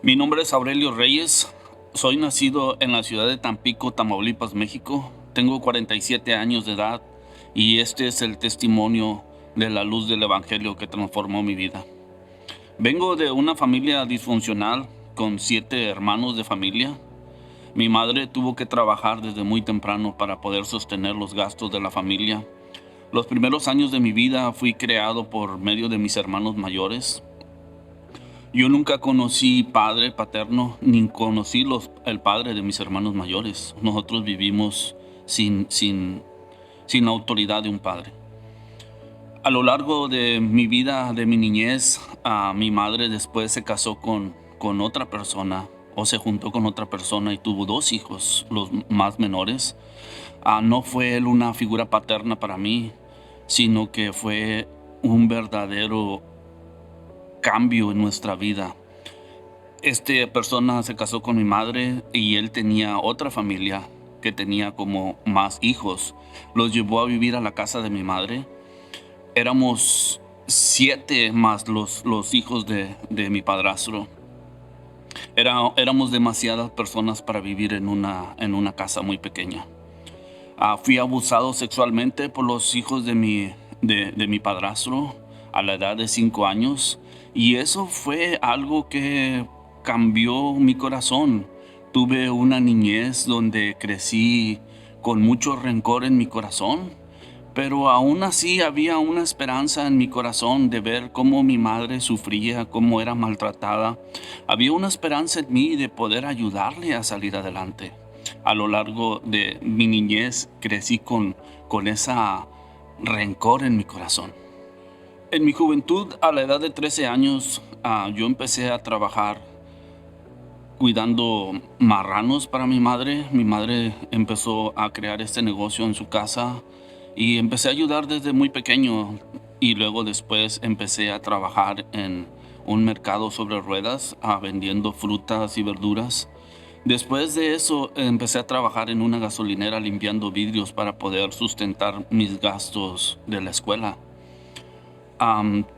Mi nombre es Aurelio Reyes. Soy nacido en la ciudad de Tampico, Tamaulipas, México. Tengo 47 años de edad y este es el testimonio de la luz del Evangelio que transformó mi vida. Vengo de una familia disfuncional con 7 hermanos de familia. Mi madre tuvo que trabajar desde muy temprano para poder sostener los gastos de la familia. Los primeros años de mi vida fui creado por medio de mis hermanos mayores. Yo nunca conocí padre paterno, ni conocí el padre de mis hermanos mayores. Nosotros vivimos sin la autoridad de un padre. A lo largo de mi vida, de mi niñez, mi madre después se casó con otra persona o se juntó con otra persona y tuvo 2 hijos, los más menores. No fue él una figura paterna para mí, sino que fue un verdadero cambio en nuestra vida. Esta persona se casó con mi madre y él tenía otra familia que tenía como más hijos. Los llevó a vivir a la casa de mi madre. Éramos 7 más los hijos de mi padrastro. Éramos demasiadas personas para vivir en una casa muy pequeña. Fui abusado sexualmente por los hijos de mi padrastro a la edad de 5 años, y eso fue algo que cambió mi corazón. Tuve una niñez donde crecí con mucho rencor en mi corazón, pero aún así había una esperanza en mi corazón de ver cómo mi madre sufría, cómo era maltratada. Había una esperanza en mí de poder ayudarle a salir adelante. A lo largo de mi niñez crecí con esa rencor en mi corazón. En mi juventud, a la edad de 13 años, yo empecé a trabajar cuidando marranos para mi madre. Mi madre empezó a crear este negocio en su casa y empecé a ayudar desde muy pequeño, y luego después empecé a trabajar en un mercado sobre ruedas, vendiendo frutas y verduras. Después de eso, empecé a trabajar en una gasolinera limpiando vidrios para poder sustentar mis gastos de la escuela.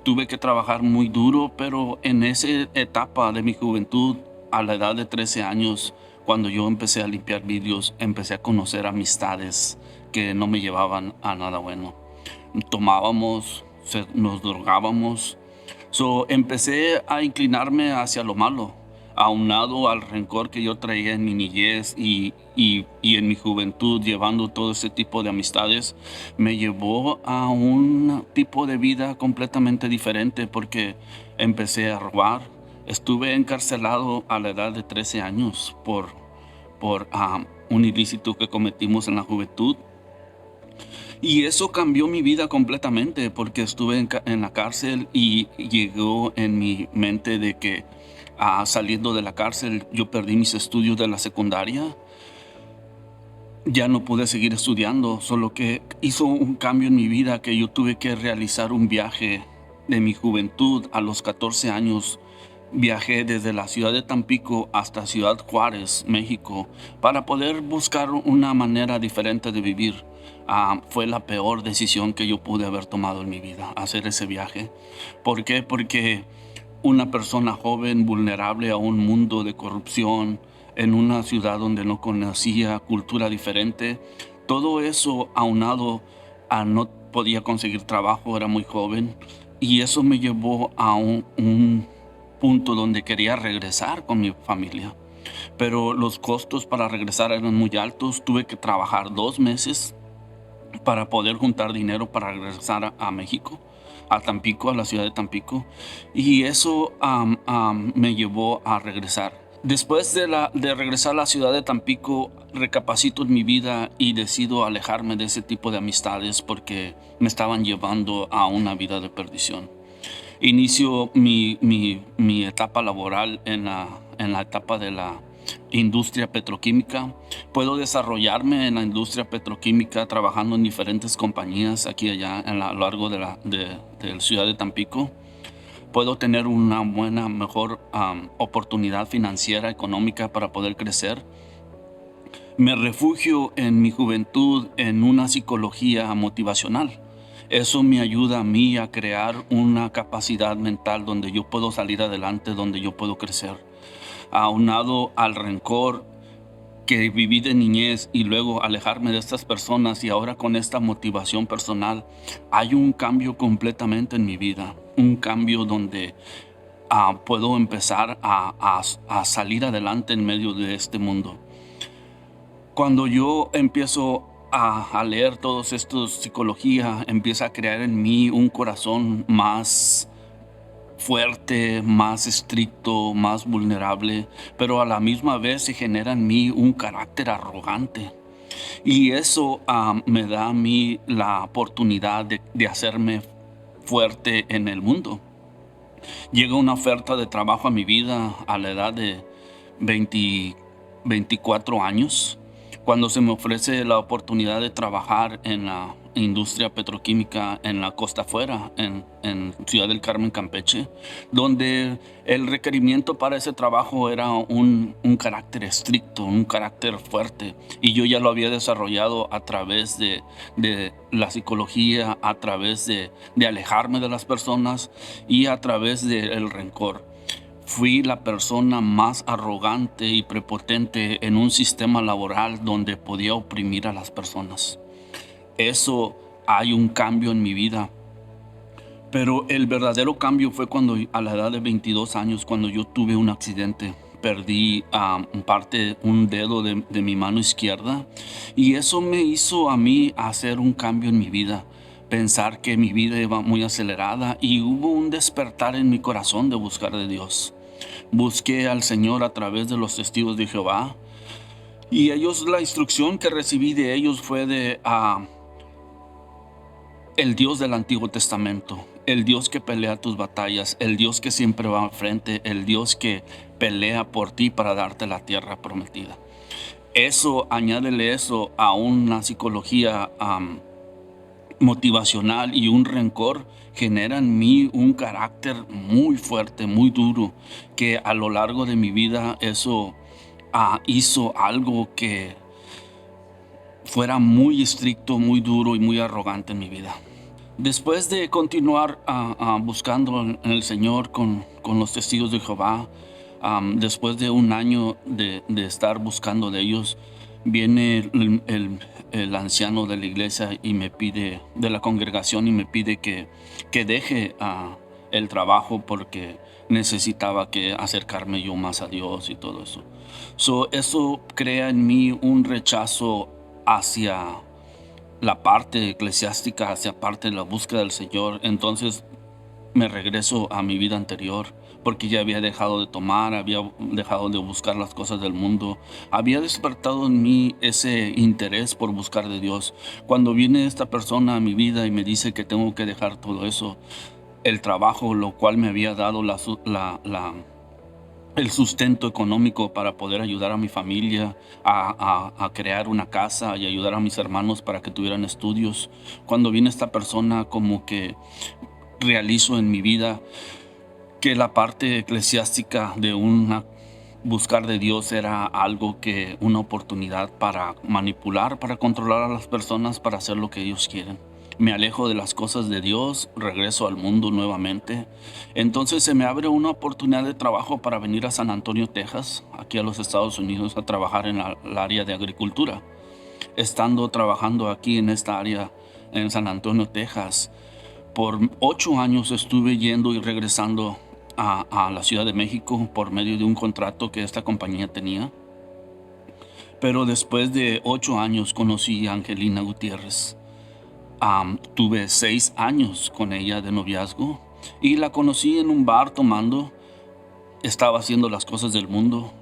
Tuve que trabajar muy duro, pero en esa etapa de mi juventud, a la edad de 13 años, cuando yo empecé a limpiar vidrios, empecé a conocer amistades que no me llevaban a nada bueno. Tomábamos, nos drogábamos. Empecé a inclinarme hacia lo malo, aunado al rencor que yo traía en mi niñez y en mi juventud, llevando todo ese tipo de amistades, me llevó a un tipo de vida completamente diferente porque empecé a robar. Estuve encarcelado a la edad de 13 años por un ilícito que cometimos en la juventud. Y eso cambió mi vida completamente porque estuve en la cárcel y llegó en mi mente de que saliendo de la cárcel yo perdí mis estudios de la secundaria. Ya no pude seguir estudiando, solo que hizo un cambio en mi vida que yo tuve que realizar un viaje de mi juventud a los 14 años. Viajé desde la ciudad de Tampico hasta Ciudad Juárez, México, para poder buscar una manera diferente de vivir. Fue la peor decisión que yo pude haber tomado en mi vida, hacer ese viaje. ¿Por qué? Porque una persona joven, vulnerable a un mundo de corrupción, en una ciudad donde no conocía cultura diferente, todo eso aunado a no podía conseguir trabajo, era muy joven, y eso me llevó a un punto donde quería regresar con mi familia. Pero los costos para regresar eran muy altos. Tuve que trabajar 2 meses para poder juntar dinero para regresar a México, a Tampico, a la ciudad de Tampico. Y eso me llevó a regresar. Después de regresar a la ciudad de Tampico, recapacito en mi vida y decido alejarme de ese tipo de amistades porque me estaban llevando a una vida de perdición. Inicio mi etapa laboral en la etapa de la industria petroquímica. Puedo desarrollarme en la industria petroquímica trabajando en diferentes compañías aquí y allá a lo largo de la ciudad de Tampico. Puedo tener una buena, mejor oportunidad financiera, económica para poder crecer. Me refugio en mi juventud en una psicología motivacional. Eso me ayuda a mí a crear una capacidad mental donde yo puedo salir adelante, donde yo puedo crecer. aunado al rencor que viví de niñez y luego alejarme de estas personas y ahora con esta motivación personal, hay un cambio completamente en mi vida, un cambio donde puedo empezar a salir adelante en medio de este mundo. Cuando yo empiezo a leer todos estos psicología, empieza a crear en mí un corazón más fuerte, más estricto, más vulnerable, pero a la misma vez se genera en mí un carácter arrogante. Y eso me da a mí la oportunidad de hacerme fuerte en el mundo. Llega una oferta de trabajo a mi vida a la edad de 20 24 años, cuando se me ofrece la oportunidad de trabajar en la industria petroquímica en la costa afuera, en Ciudad del Carmen, Campeche, donde el requerimiento para ese trabajo era un carácter estricto, un carácter fuerte, y yo ya lo había desarrollado a través de la psicología, a través de alejarme de las personas y a través del rencor. Fui la persona más arrogante y prepotente en un sistema laboral donde podía oprimir a las personas. Eso, hay un cambio en mi vida. Pero el verdadero cambio fue cuando a la edad de 22 años, cuando yo tuve un accidente. Perdí un dedo de mi mano izquierda, y eso me hizo a mí hacer un cambio en mi vida. Pensar que mi vida iba muy acelerada y hubo un despertar en mi corazón de buscar de Dios. Busqué al Señor a través de los testigos de Jehová, y la instrucción que recibí de ellos fue de el Dios del Antiguo Testamento, el Dios que pelea tus batallas, el Dios que siempre va al frente, el Dios que pelea por ti para darte la tierra prometida. Añádele eso a una psicología motivacional y un rencor, genera en mí un carácter muy fuerte, muy duro, que a lo largo de mi vida eso hizo algo que fuera muy estricto, muy duro y muy arrogante en mi vida. Después de continuar buscando en el Señor con los testigos de Jehová, después de un año de estar buscando de ellos, viene el anciano de la iglesia y me pide, de la congregación, y me pide que deje el trabajo porque necesitaba que acercarme yo más a Dios y todo eso. Eso crea en mí un rechazo hacia la parte eclesiástica, hacia parte de la búsqueda del Señor. Entonces me regreso a mi vida anterior, porque ya había dejado de tomar, había dejado de buscar las cosas del mundo, había despertado en mí ese interés por buscar de Dios. Cuando viene esta persona a mi vida y me dice que tengo que dejar todo eso, el trabajo, lo cual me había dado el sustento económico para poder ayudar a mi familia a crear una casa y ayudar a mis hermanos para que tuvieran estudios. Cuando viene esta persona, como que realizo en mi vida que la parte eclesiástica de buscar de Dios era algo que una oportunidad para manipular, para controlar a las personas, para hacer lo que ellos quieren. Me alejo de las cosas de Dios, regreso al mundo nuevamente. Entonces se me abre una oportunidad de trabajo para venir a San Antonio, Texas, aquí a los Estados Unidos, a trabajar en el área de agricultura. Estando trabajando aquí en esta área en San Antonio, Texas, por 8 años estuve yendo y regresando a la Ciudad de México por medio de un contrato que esta compañía tenía. Pero después de 8 años conocí a Angelina Gutiérrez. Tuve 6 años con ella de noviazgo y la conocí en un bar tomando. Estaba haciendo las cosas del mundo.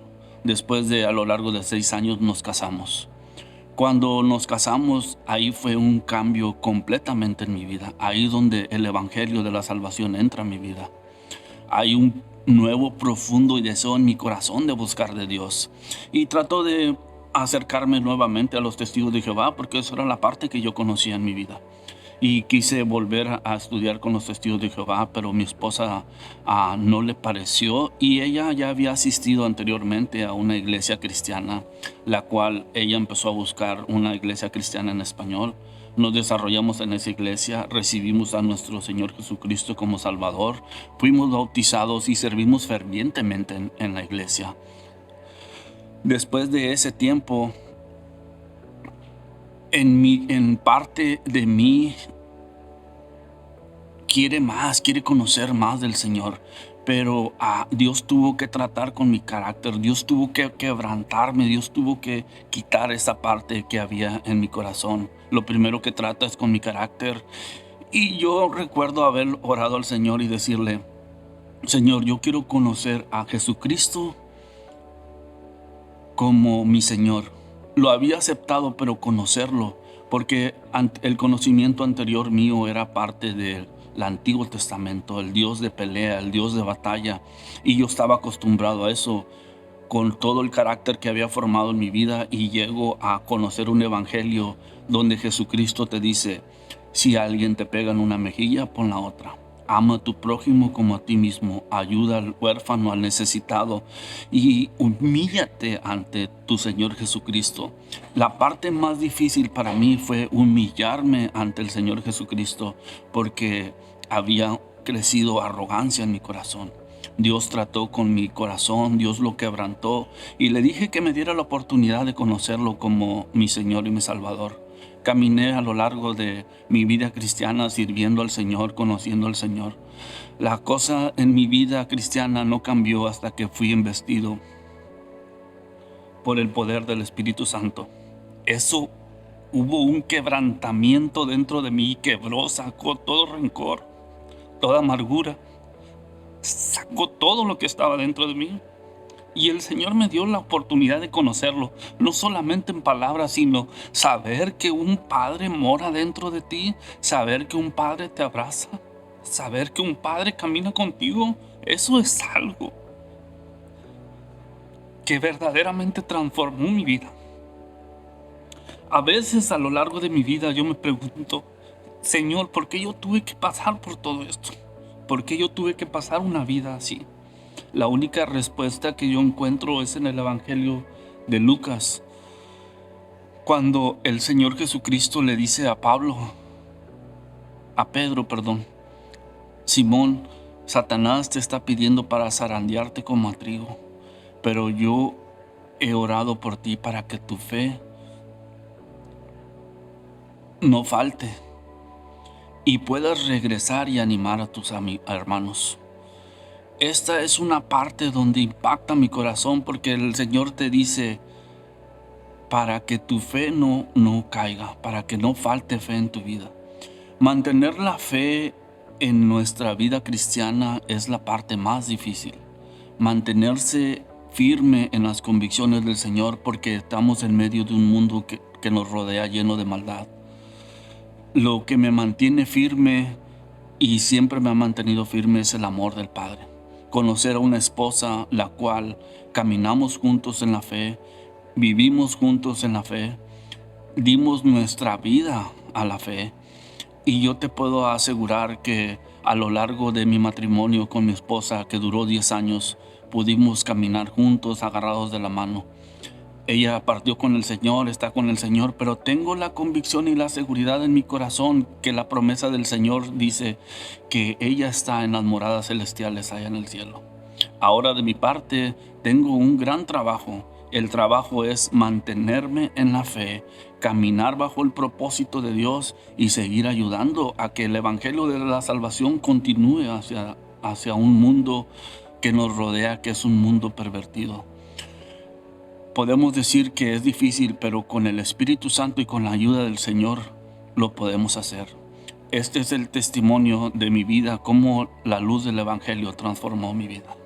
Después de, a lo largo de 6 años, nos casamos. Cuando nos casamos, ahí fue un cambio completamente en mi vida. Ahí donde el evangelio de la salvación entra en mi vida. Hay un nuevo, profundo y deseo en mi corazón de buscar de Dios. Y trato de acercarme nuevamente a los testigos de Jehová, porque eso era la parte que yo conocía en mi vida. Y quise volver a estudiar con los testigos de Jehová, pero mi esposa no le pareció, y ella ya había asistido anteriormente a una iglesia cristiana, la cual ella empezó a buscar una iglesia cristiana en español, nos desarrollamos en esa iglesia, recibimos a nuestro Señor Jesucristo como Salvador, fuimos bautizados y servimos fervientemente en la iglesia. Después de ese tiempo, en parte de mí quiere conocer más del Señor, pero Dios tuvo que tratar con mi carácter, Dios tuvo que quebrantarme, Dios tuvo que quitar esa parte que había en mi corazón. Lo primero que trata es con mi carácter, y yo recuerdo haber orado al Señor y decirle: Señor, yo quiero conocer a Jesucristo como mi Señor. Lo había aceptado, pero conocerlo, porque el conocimiento anterior mío era parte del Antiguo Testamento, el Dios de pelea, el Dios de batalla, y yo estaba acostumbrado a eso con todo el carácter que había formado en mi vida, y llego a conocer un evangelio donde Jesucristo te dice: si alguien te pega en una mejilla, pon la otra. Ama a tu prójimo como a ti mismo. Ayuda al huérfano, al necesitado, y humíllate ante tu Señor Jesucristo. La parte más difícil para mí fue humillarme ante el Señor Jesucristo, porque había crecido arrogancia en mi corazón. Dios trató con mi corazón, Dios lo quebrantó, y le dije que me diera la oportunidad de conocerlo como mi Señor y mi Salvador. Caminé a lo largo de mi vida cristiana sirviendo al Señor, conociendo al Señor. La cosa en mi vida cristiana no cambió hasta que fui investido por el poder del Espíritu Santo. Eso, hubo un quebrantamiento dentro de mí, quebró, sacó todo rencor, toda amargura, sacó todo lo que estaba dentro de mí. Y el Señor me dio la oportunidad de conocerlo, no solamente en palabras, sino saber que un Padre mora dentro de ti, saber que un Padre te abraza, saber que un Padre camina contigo. Eso es algo que verdaderamente transformó mi vida. A veces a lo largo de mi vida yo me pregunto: Señor, ¿por qué yo tuve que pasar por todo esto? ¿Por qué yo tuve que pasar una vida así? La única respuesta que yo encuentro es en el Evangelio de Lucas, cuando el Señor Jesucristo le dice a Pedro, Simón, Satanás te está pidiendo para zarandearte como a trigo, pero yo he orado por ti para que tu fe no falte y puedas regresar y animar a tus hermanos. Esta es una parte donde impacta mi corazón, porque el Señor te dice para que tu fe no caiga, para que no falte fe en tu vida. Mantener la fe en nuestra vida cristiana es la parte más difícil. Mantenerse firme en las convicciones del Señor, porque estamos en medio de un mundo que nos rodea lleno de maldad. Lo que me mantiene firme y siempre me ha mantenido firme es el amor del Padre. Conocer a una esposa la cual caminamos juntos en la fe, vivimos juntos en la fe, dimos nuestra vida a la fe. Y yo te puedo asegurar que a lo largo de mi matrimonio con mi esposa, que duró 10 años, pudimos caminar juntos, agarrados de la mano. Ella partió con el Señor, está con el Señor, pero tengo la convicción y la seguridad en mi corazón que la promesa del Señor dice que ella está en las moradas celestiales allá en el cielo. Ahora, de mi parte, tengo un gran trabajo. El trabajo es mantenerme en la fe, caminar bajo el propósito de Dios y seguir ayudando a que el evangelio de la salvación continúe hacia un mundo que nos rodea, que es un mundo pervertido. Podemos decir que es difícil, pero con el Espíritu Santo y con la ayuda del Señor lo podemos hacer. Este es el testimonio de mi vida, cómo la luz del evangelio transformó mi vida.